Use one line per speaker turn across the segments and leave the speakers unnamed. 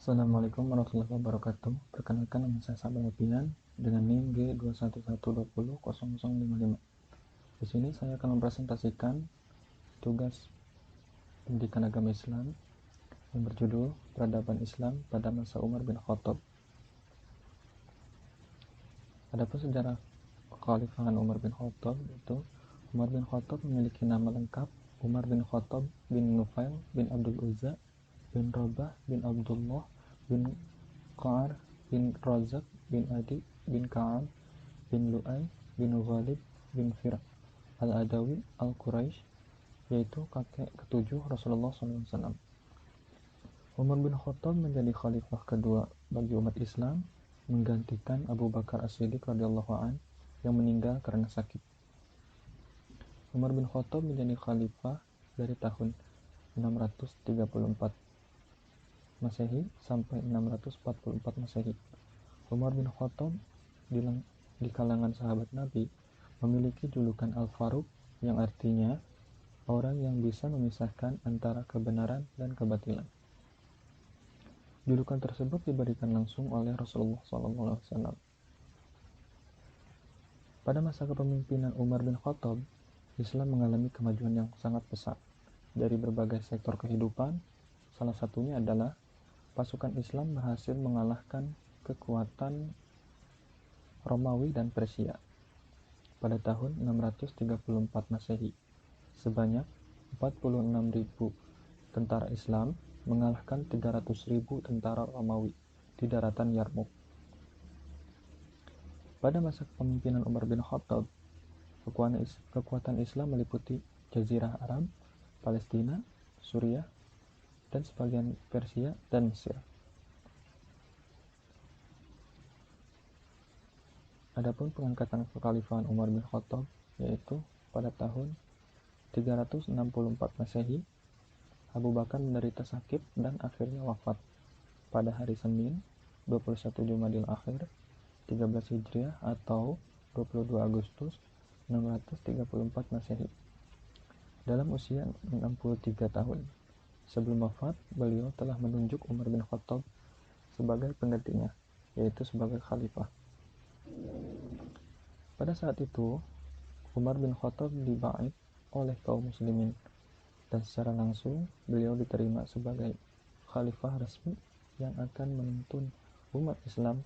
Assalamualaikum warahmatullahi wabarakatuh. Perkenalkan, nama saya Sabar Alfian dengan NIM G211200055. Di sini saya akan mempresentasikan tugas pendidikan agama Islam yang berjudul Peradaban Islam pada masa Umar bin Khattab. Adapun sejarah kekhalifahan Umar bin Khattab, itu Umar bin Khattab memiliki nama lengkap Umar bin Khattab bin Nufail bin Abdul Uzza bin Rabah bin Abdullah bin Qa'ar bin Razak bin Adi bin Ka'ab bin Lu'ay bin Ghalib bin Fir al-Adawi al-Quraisy, yaitu kakek ketujuh Rasulullah SAW. Umar bin Khattab menjadi khalifah kedua bagi umat Islam, menggantikan Abu Bakar As-Siddiq radhiyallahu an yang meninggal karena sakit. Umar bin Khattab menjadi khalifah dari tahun 634 Masehi sampai 644 Masehi. Umar bin Khattab di kalangan sahabat Nabi memiliki julukan Al-Faruq, yang artinya orang yang bisa memisahkan antara kebenaran dan kebatilan. Julukan tersebut diberikan langsung oleh Rasulullah SAW. Pada masa kepemimpinan Umar bin Khattab, Islam mengalami kemajuan yang sangat pesat dari berbagai sektor kehidupan. Salah satunya adalah pasukan Islam berhasil mengalahkan kekuatan Romawi dan Persia pada tahun 634 Masehi. Sebanyak 46.000 tentara Islam mengalahkan 300.000 tentara Romawi di daratan Yarmouk. Pada masa kepemimpinan Umar bin Khattab, kekuatan Islam meliputi Jazirah Arab, Palestina, Suriah, dan sebagian Persia dan Mesir. Adapun pengangkatan kekhalifahan Umar bin Khattab, yaitu pada tahun 364 Masehi, Abu Bakar menderita sakit dan akhirnya wafat pada hari Senin 21 Jumadil Akhir 13 Hijriah atau 22 Agustus 634 Masehi dalam usia 63 tahun. Sebelum wafat, beliau telah menunjuk Umar bin Khattab sebagai penggantinya, yaitu sebagai khalifah. Pada saat itu, Umar bin Khattab dibaiat oleh kaum muslimin, dan secara langsung beliau diterima sebagai khalifah resmi yang akan menuntun umat Islam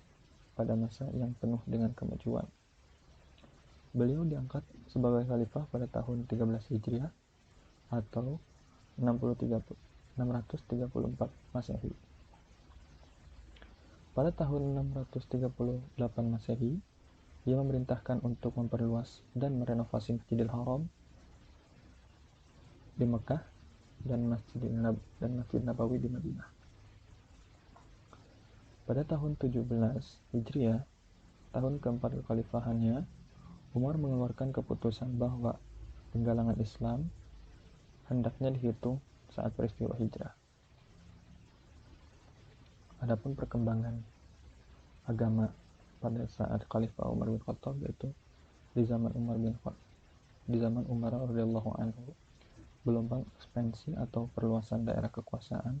pada masa yang penuh dengan kemajuan. Beliau diangkat sebagai khalifah pada tahun 13 Hijriah atau 634 Masehi. Pada tahun 638 Masehi, ia memerintahkan untuk memperluas dan merenovasi Masjidil Haram di Mekah dan Masjid Nabawi di Madinah. Pada tahun 17 Hijriah, tahun keempat kekhalifahannya, Umar mengeluarkan keputusan bahwa penggalangan Islam hendaknya dihitung saat peristiwa hijrah. Adapun perkembangan agama pada saat Khalifah Umar bin Khattab, yaitu di zaman Umar radhiyallahu anhu, gelombang ekspansi atau perluasan daerah kekuasaan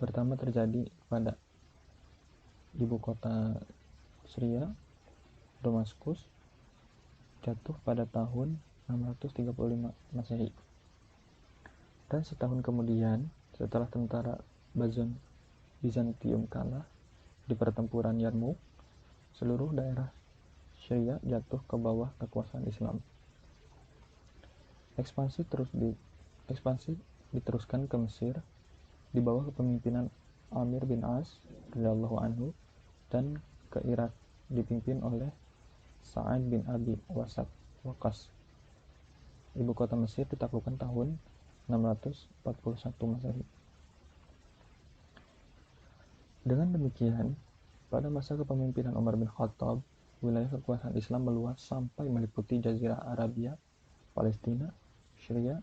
pertama terjadi pada ibu kota Syria, Damaskus, jatuh pada tahun 635 Masehi. Dan setahun kemudian, setelah tentara Bizantium kalah di pertempuran Yarmouk, seluruh daerah Syria jatuh ke bawah kekuasaan Islam. Ekspansi diteruskan ke Mesir di bawah kepemimpinan Amir bin As radhiyallahu anhu, dan ke Irak dipimpin oleh Sa'ad bin Abi Waqqas. Ibu kota Mesir ditaklukkan tahun 641 Masehi. Dengan demikian, pada masa kepemimpinan Umar bin Khattab, wilayah kekuasaan Islam meluas sampai meliputi Jazirah Arabia, Palestina, Syria,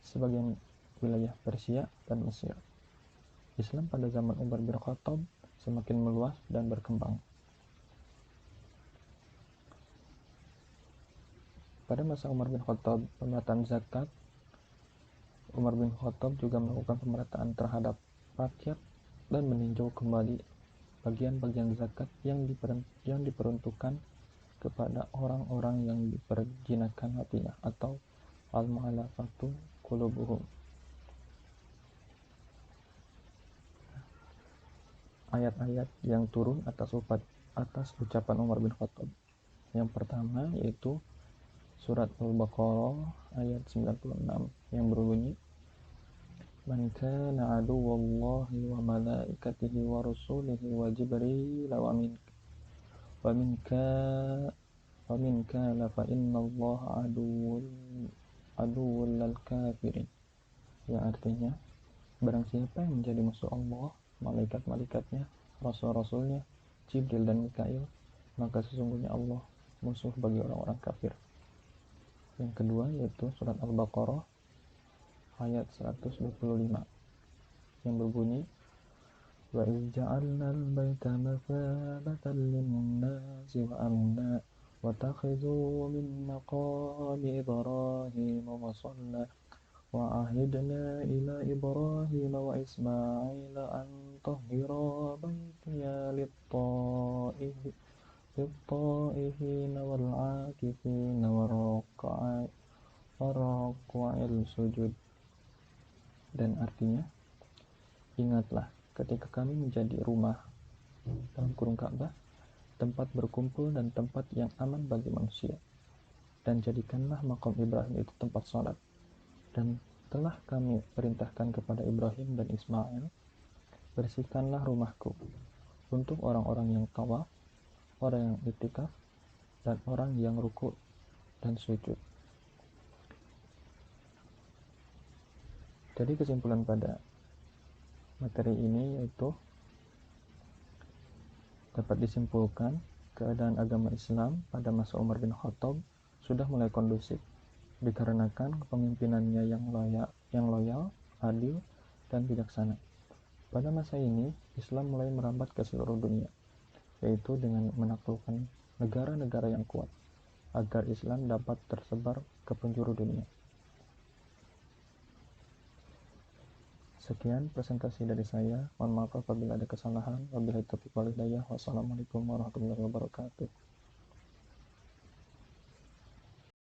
sebagian wilayah Persia, dan Mesir. Islam pada zaman Umar bin Khattab semakin meluas dan berkembang. Pada masa Umar bin Khattab, pemerataan zakat, Umar bin Khattab juga melakukan pemerataan terhadap rakyat dan meninjau kembali bagian-bagian zakat yang diperuntukkan kepada orang-orang yang diperjinakkan hatinya atau al-mu'allafatu qulubuhum. Ayat-ayat yang turun atas ucapan Umar bin Khattab. Yang pertama yaitu surat Al-Baqarah ayat 96 yang berbunyi, Man kana aduwallahi wa malaikatihi wa rusulihi wa jibril wa minka la fa innallaha aduwwul lil kafirin. Yang artinya, barang siapa yang menjadi musuh Allah, malaikat-malaikatnya, rasul-rasulnya, Jibril dan Mikail, maka sesungguhnya Allah musuh bagi orang-orang kafir. Yang kedua yaitu surat Al-Baqarah ayat 125 yang berbunyi, Wa iz ja'alna al-baita mathabatan lin-nasi wa amna wa takhidhu min maqami Ibrahim musalla wa ahidna ila Ibrahim wa Ismail an tahhira baytiya lit-ta'ifina wal-'akifina warruk'il sujud. Dan artinya, ingatlah ketika kami menjadi rumah dalam kurung Ka'bah, tempat berkumpul dan tempat yang aman bagi manusia, dan jadikanlah makam Ibrahim itu tempat salat, dan telah kami perintahkan kepada Ibrahim dan Ismail, bersihkanlah rumahku untuk orang-orang yang tawaf, orang yang iktikaf, dan orang yang ruku dan sujud. Jadi kesimpulan pada materi ini yaitu dapat disimpulkan keadaan agama Islam pada masa Umar bin Khattab sudah mulai kondusif dikarenakan kepemimpinannya yang loyal, adil, dan bijaksana. Pada masa ini, Islam mulai merambat ke seluruh dunia, yaitu dengan menaklukkan negara-negara yang kuat, agar Islam dapat tersebar ke penjuru dunia. Sekian presentasi dari saya. Mohon maaf apabila ada kesalahan. Wabillahi taufiq wal hidayah. Wassalamualaikum warahmatullahi wabarakatuh.